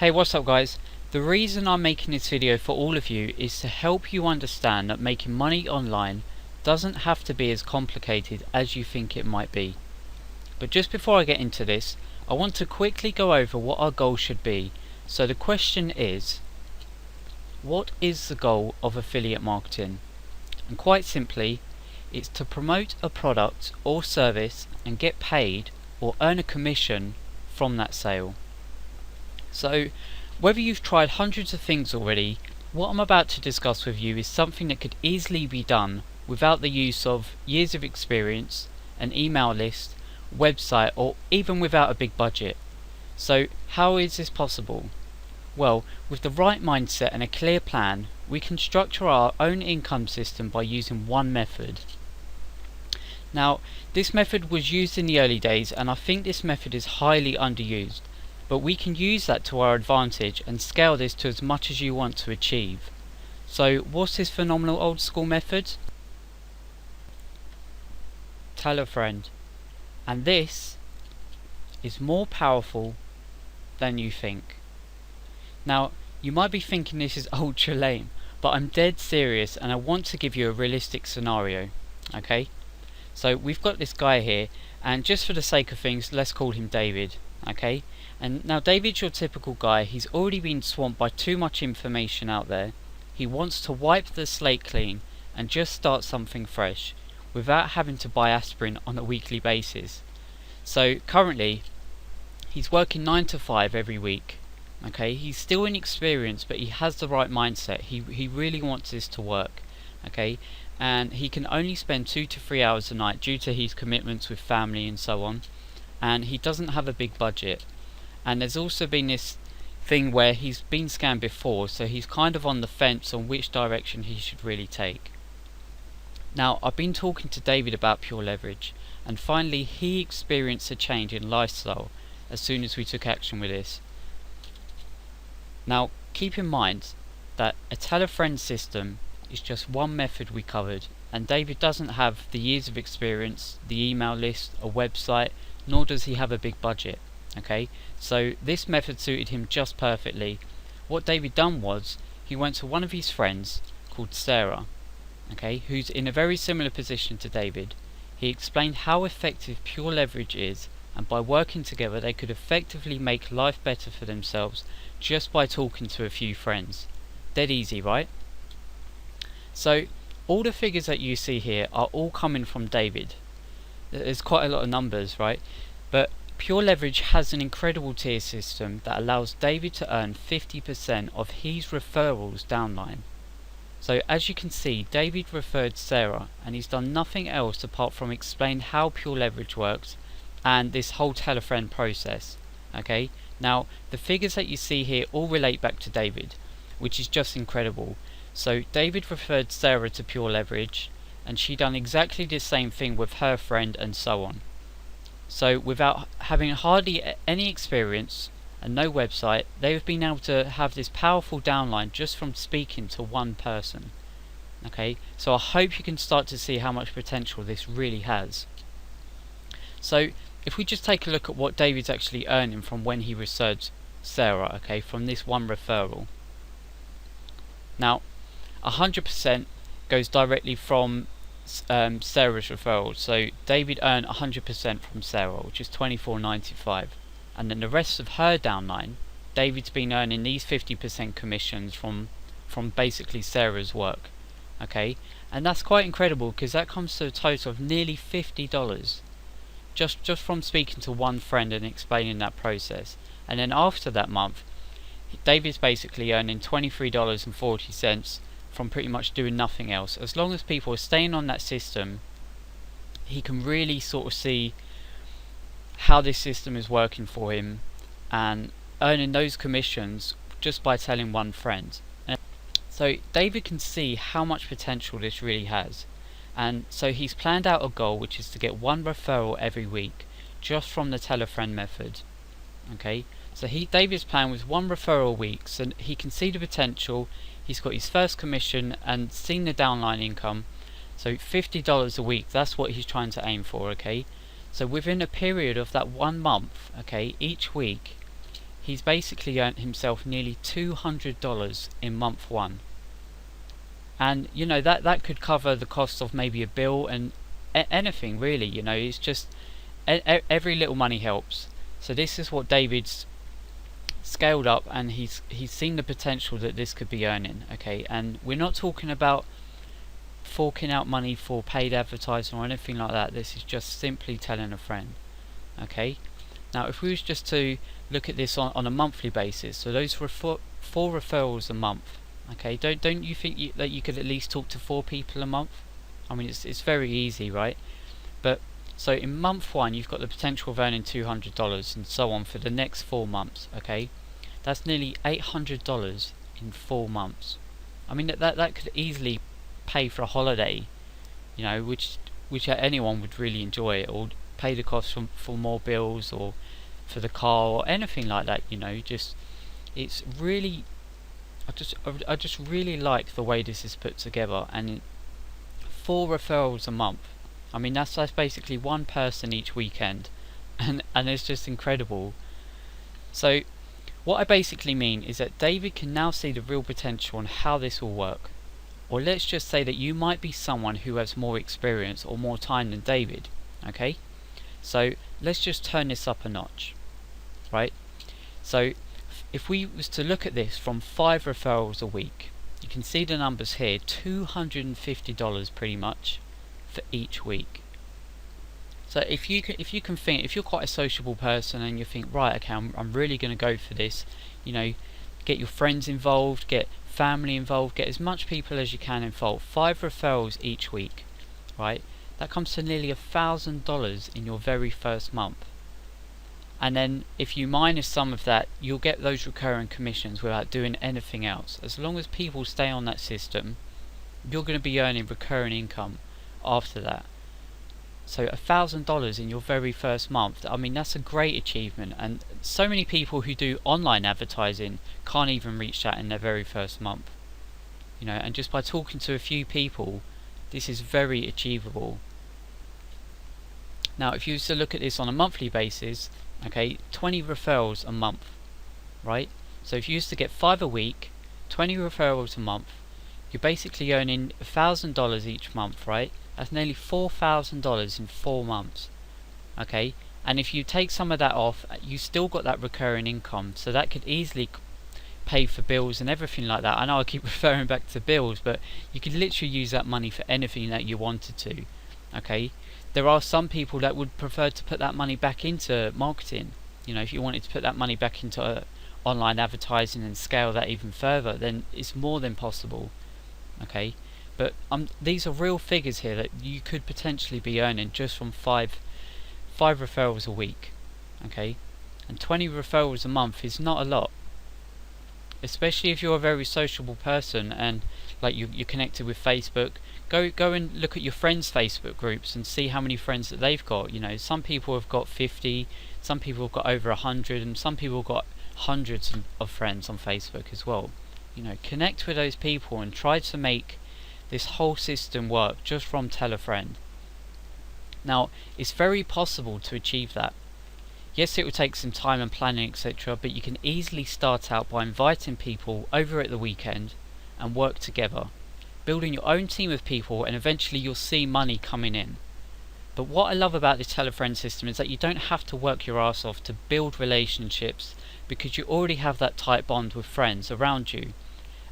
Hey, what's up guys? The reason I'm making this video for all of you is to help you understand that making money online doesn't have to be as complicated as you think it might be. But just before I get into this, I want to quickly go over what our goal should be. So the question is, what is the goal of affiliate marketing? And quite simply, it's to promote a product or service and get paid or earn a commission from that sale. So whether you've tried hundreds of things already, what I'm about to discuss with you is something that could easily be done without the use of years of experience, an email list, website, or even without a big budget. So how is this possible? Well, with the right mindset and a clear plan, we can structure our own income system by using one method. Now, this method was used in the early days, and I think this method is highly underused. But we can use that to our advantage and scale this to as much as you want to achieve. So what's this phenomenal old school method? Tell a friend. And this is more powerful than you think. Now, you might be thinking this is ultra lame, but I'm dead serious and I want to give you a realistic scenario. Okay? So we've got this guy here, and just for the sake of things, let's call him David. Okay? And now David's your typical guy. He's already been swamped by too much information out there. He wants to wipe the slate clean and just start something fresh without having to buy aspirin on a weekly basis. So currently he's working 9 to 5 every week. Okay, he's still inexperienced, but he has the right mindset. He really wants this to work. Okay, and he can only spend 2 to 3 hours a night due to his commitments with family and so on. And he doesn't have a big budget. And there's also been this thing where he's been scammed before, so he's kind of on the fence on which direction he should really take. Now, I've been talking to David about Pure Leverage, and finally he experienced a change in lifestyle as soon as we took action with this. Now, keep in mind that a tell a friend system is just one method we covered, and David doesn't have the years of experience, the email list, a website, nor does he have a big budget. Okay, so this method suited him just perfectly. What David done was, he went to one of his friends called Sarah, okay, who's in a very similar position to David. He explained how effective Pure Leverage is, and by working together they could effectively make life better for themselves just by talking to a few friends. Dead easy, right? So all the figures that you see here are all coming from David. There's quite a lot of numbers, right? But Pure Leverage has an incredible tier system that allows David to earn 50% of his referrals downline. So as you can see, David referred Sarah, and he's done nothing else apart from explain how Pure Leverage works and this whole tell a friend process. Okay, now the figures that you see here all relate back to David, which is just incredible. So David referred Sarah to Pure Leverage, and she done exactly the same thing with her friend, and so on. So without having hardly any experience and no website, they've been able to have this powerful downline just from speaking to one person. Okay, so I hope you can start to see how much potential this really has. So if we just take a look at what David's actually earning from when he referred Sarah, okay, from this one referral. Now 100% goes directly from Sarah's referral. So David earned 100% from Sarah, which is $24.95, and then the rest of her downline, David's been earning these 50% commissions from basically Sarah's work. Okay, and that's quite incredible because that comes to a total of nearly $50 just from speaking to one friend and explaining that process. And then after that month, David's basically earning $23.40 from pretty much doing nothing else. As long as people are staying on that system, he can really sort of see how this system is working for him and earning those commissions just by telling one friend. And so David can see how much potential this really has, and so he's planned out a goal which is to get one referral every week just from the tell a friend method. Okay, so David's plan was one referral a week, so he can see the potential. He's got his first commission and seen the downline income, so $50 a week, that's what he's trying to aim for. Okay, so within a period of that 1 month, okay, each week he's basically earned himself nearly $200 in month one. And you know, that could cover the cost of maybe a bill and anything really. You know, it's just every little money helps. So this is what David's scaled up, and he's seen the potential that this could be earning. Okay, and we're not talking about forking out money for paid advertising or anything like that. This is just simply telling a friend. Okay, now if we was just to look at this on a monthly basis, so those were four referrals a month. Okay, don't you think that you could at least talk to 4 people a month? I mean, it's very easy, right? But so in month one, you've got the potential of earning $200 and so on for the next 4 months. Okay, that's nearly $800 in 4 months. I mean, that could easily pay for a holiday, you know, which anyone would really enjoy, or pay the cost for more bills, or for the car, or anything like that. You know, just it's really, I just really like the way this is put together. And 4 referrals a month. I mean, that's basically 1 person each weekend, and it's just incredible. So what I basically mean is that David can now see the real potential on how this will work. Or let's just say that you might be someone who has more experience or more time than David. Okay, so let's just turn this up a notch, right? So if we was to look at this from 5 referrals a week, you can see the numbers here, $250 pretty much for each week. So if you can think, if you're quite a sociable person and you think, right, okay, I'm really going to go for this, you know, get your friends involved, get family involved, get as much people as you can involved. 5 referrals each week, right? That comes to nearly $1,000 in your very first month. And then if you minus some of that, you'll get those recurring commissions without doing anything else. As long as people stay on that system, you're going to be earning recurring income after that. So $1,000 in your very first month, I mean, that's a great achievement, and so many people who do online advertising can't even reach that in their very first month. You know, and just by talking to a few people, this is very achievable. Now if you used to look at this on a monthly basis, okay, 20 referrals a month, right? So if you used to get 5 a week, 20 referrals a month, you're basically earning $1,000 each month, right? That's nearly $4,000 in 4 months. Okay, and if you take some of that off, you still got that recurring income, so that could easily pay for bills and everything like that. I know I keep referring back to bills, but you could literally use that money for anything that you wanted to. Okay, there are some people that would prefer to put that money back into marketing. You know, if you wanted to put that money back into online advertising and scale that even further, then it's more than possible. Okay, but these are real figures here that you could potentially be earning just from 5 referrals a week. Okay, and 20 referrals a month is not a lot, especially if you're a very sociable person and like you're connected with Facebook. Go and look at your friends' Facebook groups and see how many friends that they've got. You know, some people have got 50, some people have got over 100, and some people have got hundreds of friends on Facebook as well. You know, connect with those people and try to make this whole system work just from tell a friend. Now, it's very possible to achieve that. Yes, it will take some time and planning, etc., but you can easily start out by inviting people over at the weekend and work together, building your own team of people, and eventually you'll see money coming in. But what I love about this tell a friend system is that you don't have to work your ass off to build relationships, because you already have that tight bond with friends around you,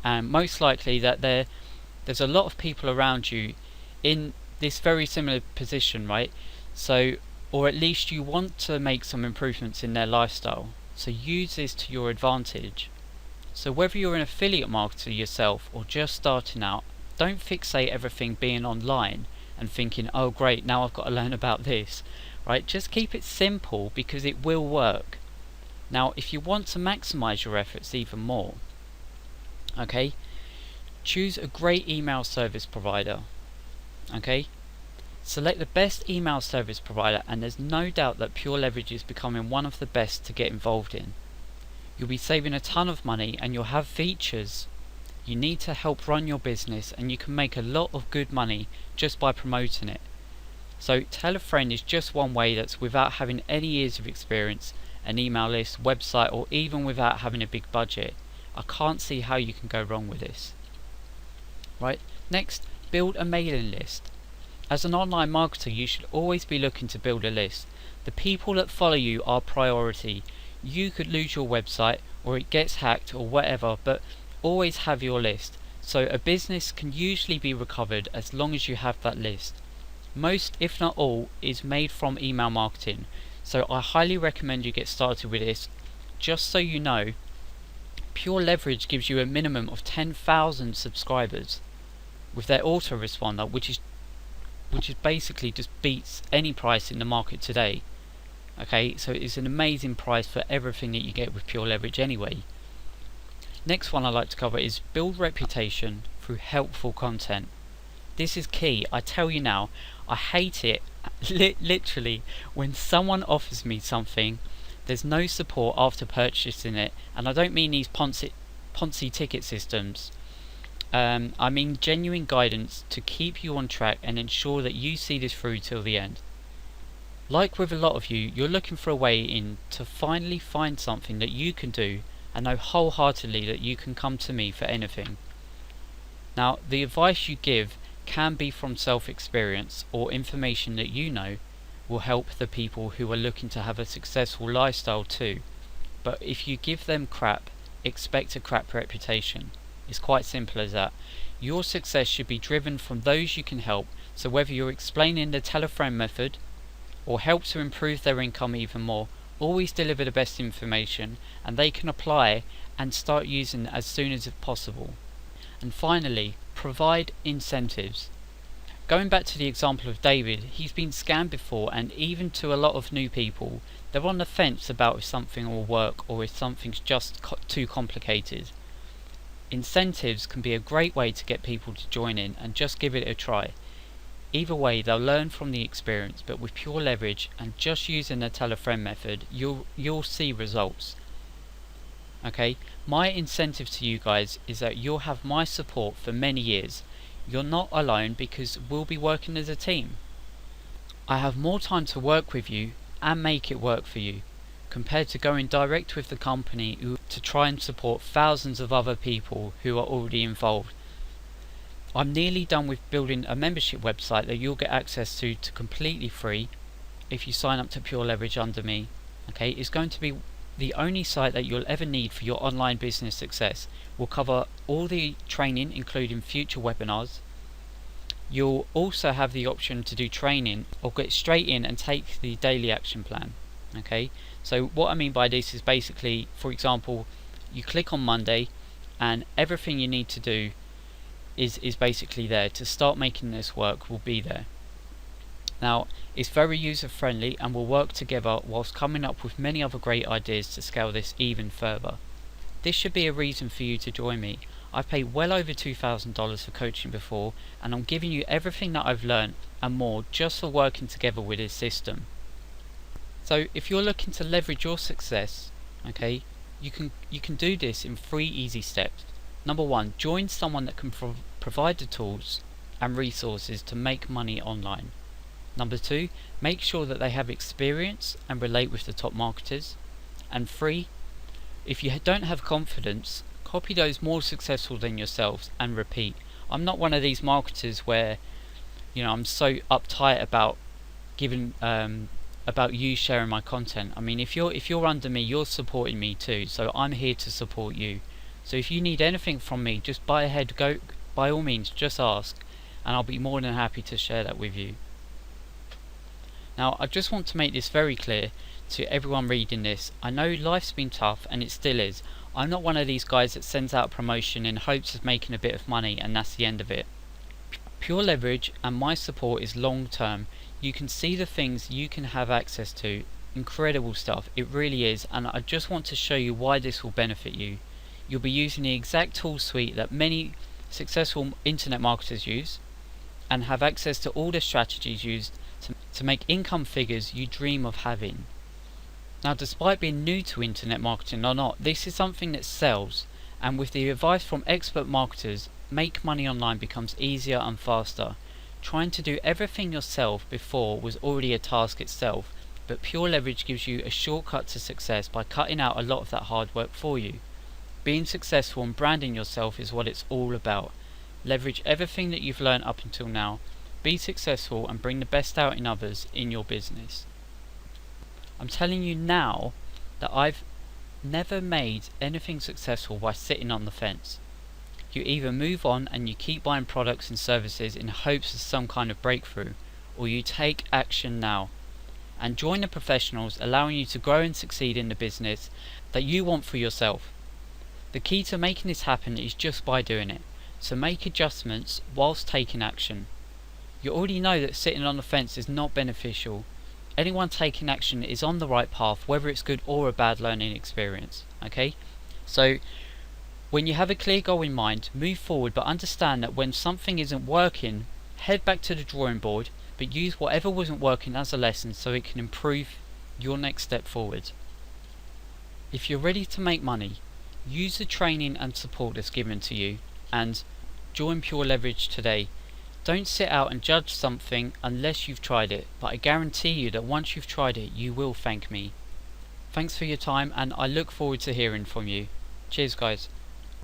and most likely that there's a lot of people around you in this very similar position, right? So, or at least you want to make some improvements in their lifestyle, so use this to your advantage. So whether you're an affiliate marketer yourself or just starting out, don't fixate everything being online and thinking, oh great, now I've got to learn about this, right? Just keep it simple, because it will work. Now if you want to maximize your efforts even more, okay, choose a great email service provider. Okay, select the best email service provider, and there's no doubt that Pure Leverage is becoming one of the best to get involved in. You'll be saving a ton of money, and you'll have features you need to help run your business, and you can make a lot of good money just by promoting it. So tell a friend is just one way that's without having any years of experience, an email list, website, or even without having a big budget. I can't see how you can go wrong with this. Right, next, build a mailing list. As an online marketer, you should always be looking to build a list. The people that follow you are priority. You could lose your website or it gets hacked or whatever, but always have your list. So a business can usually be recovered as long as you have that list. Most, if not all, is made from email marketing. So I highly recommend you get started with this. Just so you know, Pure Leverage gives you a minimum of 10,000 subscribers with their autoresponder, which is basically just beats any price in the market today. Okay, so it's an amazing price for everything that you get with Pure Leverage anyway. Next one I'd like to cover is build reputation through helpful content. This is key. I tell you now, I hate it literally when someone offers me something, there's no support after purchasing it, and I don't mean these Ponzi ticket systems. I mean genuine guidance to keep you on track and ensure that you see this through till the end. Like with a lot of you, you're looking for a way in to finally find something that you can do and know wholeheartedly that you can come to me for anything. Now, the advice you give can be from self-experience or information that you know will help the people who are looking to have a successful lifestyle too. But if you give them crap, expect a crap reputation. It's quite simple as that. Your success should be driven from those you can help, so whether you're explaining the tell a friend method or help to improve their income even more, always deliver the best information and they can apply and start using it as soon as possible. And finally, provide incentives. Going back to the example of David, he's been scammed before, and even to a lot of new people, they're on the fence about if something will work or if something's just too complicated. Incentives can be a great way to get people to join in and just give it a try. Either way, they'll learn from the experience, but with Pure Leverage and just using the tell a friend method, you'll see results. Okay, my incentive to you guys is that you'll have my support for many years. You're not alone because we'll be working as a team. I have more time to work with you and make it work for you, compared to going direct with the company to try and support thousands of other people who are already involved. I'm nearly done with building a membership website that you'll get access to completely free if you sign up to Pure Leverage under me. Okay, it's going to be the only site that you'll ever need for your online business success. We'll cover all the training, including future webinars. You'll also have the option to do training or get straight in and take the daily action plan. Okay, so what I mean by this is basically, for example, you click on Monday and everything you need to do is basically there to start making this work will be there. Now, it's very user friendly and we'll work together whilst coming up with many other great ideas to scale this even further. This should be a reason for you to join me. I've paid well over $2,000 for coaching before, and I'm giving you everything that I've learned and more just for working together with this system. So if you're looking to leverage your success, okay, you can do this in 3 easy steps. Number 1, join someone that can provide the tools and resources to make money online. Number 2, make sure that they have experience and relate with the top marketers. And 3, if you don't have confidence, copy those more successful than yourselves and repeat. I'm not one of these marketers where, you know, I'm so uptight about giving about you sharing my content. I mean, if you're under me, you're supporting me too. So I'm here to support you. So if you need anything from me, just by all means, just ask, and I'll be more than happy to share that with you. Now, I just want to make this very clear to everyone reading this. I know life's been tough, and it still is. I'm not one of these guys that sends out a promotion in hopes of making a bit of money and that's the end of it. Pure Leverage and my support is long term. You can see the things you can have access to. Incredible stuff, it really is, and I just want to show you why this will benefit you. You'll be using the exact tool suite that many successful internet marketers use and have access to all the strategies used to make income figures you dream of having. Now, despite being new to internet marketing or not, this is something that sells, and with the advice from expert marketers, make money online becomes easier and faster. Trying to do everything yourself before was already a task itself. but Pure Leverage gives you a shortcut to success by cutting out a lot of that hard work for you. Being successful and branding yourself is what it's all about. Leverage everything that you've learned up until now, be successful and bring the best out in others in your business. I'm telling you now that I've never made anything successful by sitting on the fence. You either move on and you keep buying products and services in hopes of some kind of breakthrough, or you take action now and join the professionals, allowing you to grow and succeed in the business that you want for yourself. The key to making this happen is just by doing it, so make adjustments whilst taking action. You already know that sitting on the fence is not beneficial. Anyone taking action is on the right path, whether it's good or a bad learning experience. Okay? So when you have a clear goal in mind, move forward, but understand that when something isn't working, head back to the drawing board, but use whatever wasn't working as a lesson so it can improve your next step forward. If you're ready to make money, use the training and support that's given to you and join Pure Leverage today. Don't sit out and judge something unless you've tried it, but I guarantee you that once you've tried it, you will thank me. Thanks for your time, and I look forward to hearing from you. Cheers, guys.